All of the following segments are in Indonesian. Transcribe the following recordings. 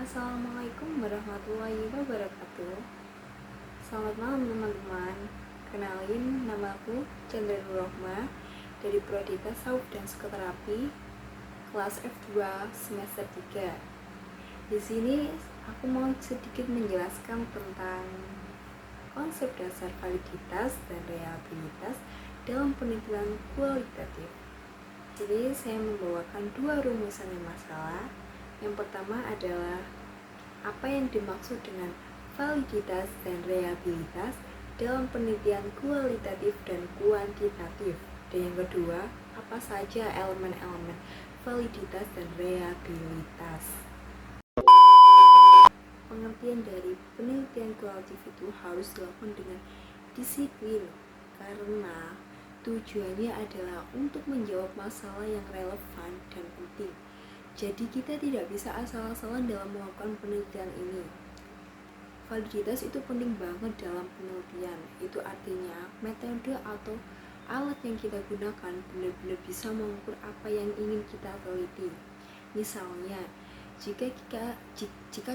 Assalamualaikum warahmatullahi wabarakatuh. Selamat malam teman-teman. Kenalin, nama aku Chandra Nurrohma dari Prodi Tasawuf dan Psikoterapi kelas F2 semester 3. Di sini aku mau sedikit menjelaskan tentang konsep dasar validitas dan reliabilitas dalam penilaian kualitatif. Jadi saya membawakan dua rumusan masalah. Yang pertama adalah apa yang dimaksud dengan validitas dan reliabilitas dalam penelitian kualitatif dan kuantitatif. Dan yang kedua, apa saja elemen-elemen validitas dan reliabilitas. Pengertian dari penelitian kualitatif itu harus dilakukan dengan disiplin karena tujuannya adalah untuk menjawab masalah yang relevan dan penting. Jadi kita tidak bisa asal-asalan dalam melakukan penelitian ini. Validitas itu penting banget dalam penelitian. Itu artinya metode atau alat yang kita gunakan benar-benar bisa mengukur apa yang ingin kita teliti. Misalnya, jika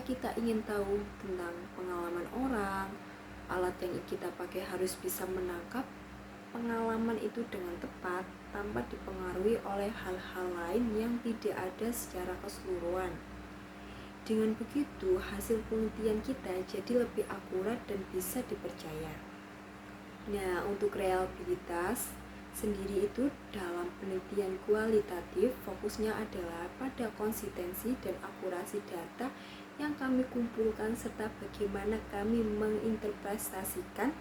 kita ingin tahu tentang pengalaman orang, alat yang kita pakai harus bisa menangkap pengalaman itu dengan tepat tanpa dipengaruhi oleh hal-hal lain yang tidak ada secara keseluruhan. Dengan begitu, hasil penelitian kita jadi lebih akurat dan bisa dipercaya. Nah, untuk reliabilitas sendiri itu dalam penelitian kualitatif fokusnya adalah pada konsistensi dan akurasi data yang kami kumpulkan serta bagaimana kami menginterpretasikan.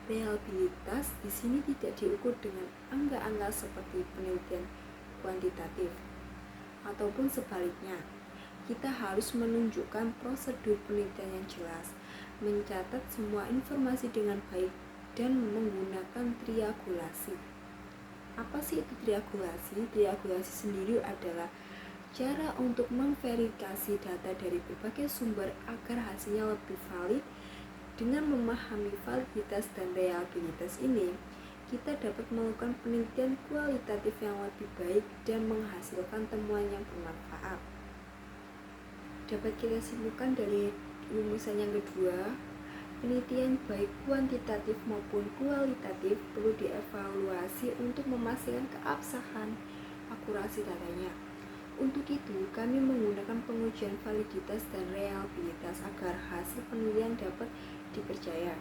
Reliabilitas di sini tidak diukur dengan angka-angka seperti penelitian kuantitatif, ataupun sebaliknya. Kita harus menunjukkan prosedur penelitian yang jelas, mencatat semua informasi dengan baik, dan menggunakan triangulasi. Apa sih itu triangulasi? Triangulasi sendiri adalah cara untuk memverifikasi data dari berbagai sumber agar hasilnya lebih valid. Dengan memahami validitas dan reliabilitas ini, kita dapat melakukan penelitian kualitatif yang lebih baik dan menghasilkan temuan yang bermanfaat. Dapat kita simpulkan dari rumusan yang kedua, penelitian baik kuantitatif maupun kualitatif perlu dievaluasi untuk memastikan keabsahan akurasi datanya. Untuk itu, kami menggunakan pengujian validitas dan reliabilitas agar hasil penelitian dapat dipercaya.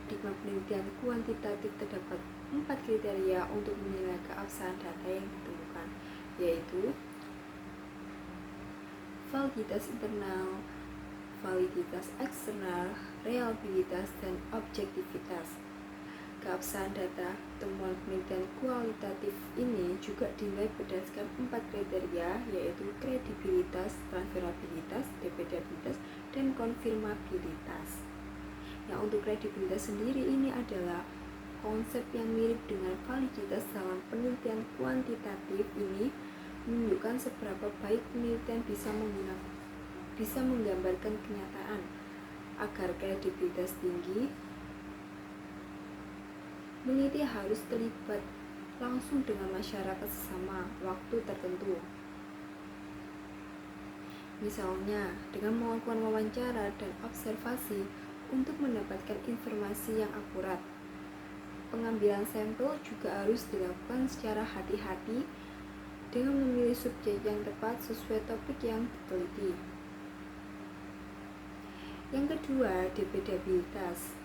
Di penelitian kuantitatif terdapat 4 kriteria untuk menilai keabsahan data yang ditemukan, yaitu validitas internal, validitas eksternal, reliabilitas, dan objektivitas. Keabsahan data temuan penelitian kualitatif ini juga dinilai berdasarkan 4 kriteria, yaitu kredibilitas, transferabilitas, dependabilitas, dan konfirmabilitas. Yang untuk kredibilitas sendiri ini adalah konsep yang mirip dengan validitas dalam penelitian kuantitatif. Ini menunjukkan seberapa baik penelitian bisa menggambarkan kenyataan. Agar kredibilitas tinggi, peneliti harus terlibat langsung dengan masyarakat sesama waktu tertentu. Misalnya, dengan melakukan wawancara dan observasi untuk mendapatkan informasi yang akurat. Pengambilan sampel juga harus dilakukan secara hati-hati dengan memilih subjek yang tepat sesuai topik yang diteliti. Yang kedua, dependabilitas.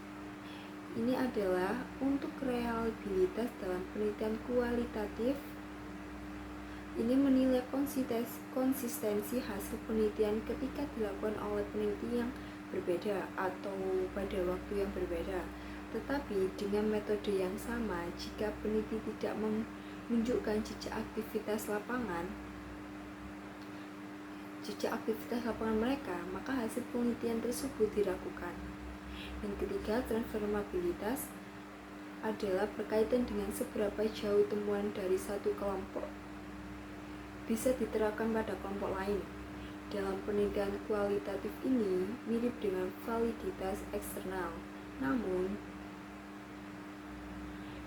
Ini adalah untuk reliabilitas dalam penelitian kualitatif. Ini menilai konsistensi hasil penelitian ketika dilakukan oleh peneliti yang berbeda atau pada waktu yang berbeda. Tetapi dengan metode yang sama, jika peneliti tidak menunjukkan jejak aktivitas lapangan mereka, maka hasil penelitian tersebut diragukan. Yang ketiga, transformabilitas adalah berkaitan dengan seberapa jauh temuan dari satu kelompok bisa diterapkan pada kelompok lain. Dalam penelitian kualitatif ini mirip dengan validitas eksternal. Namun,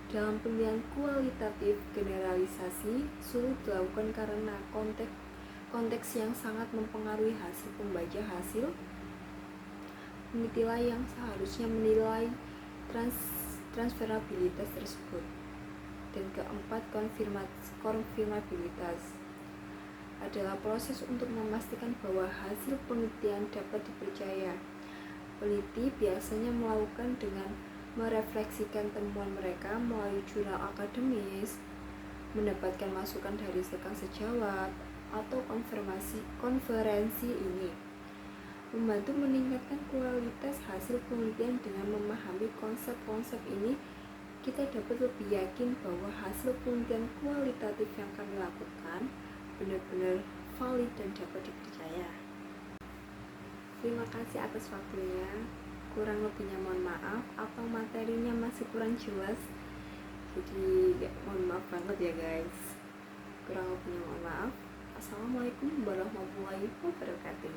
dalam penelitian kualitatif generalisasi sulit dilakukan karena konteks konteks yang sangat mempengaruhi hasil pembaca hasil. Penelitilah yang seharusnya menilai transferabilitas tersebut. Dan keempat, konfirmabilitas adalah proses untuk memastikan bahwa hasil penelitian dapat dipercaya. Peneliti biasanya melakukan dengan merefleksikan temuan mereka melalui jurnal akademis, mendapatkan masukan dari rekan sejawat, atau konferensi ini. Membantu meningkatkan kualitas hasil penelitian. Dengan memahami konsep-konsep ini, kita dapat lebih yakin bahwa hasil penelitian kualitatif yang kami lakukan benar-benar valid dan dapat dipercaya. Terima kasih atas waktunya. Kurang lebihnya mohon maaf, atau materinya masih kurang jelas, jadi mohon maaf banget ya guys. Kurang lebihnya mohon maaf. Assalamualaikum warahmatullahi wabarakatuh.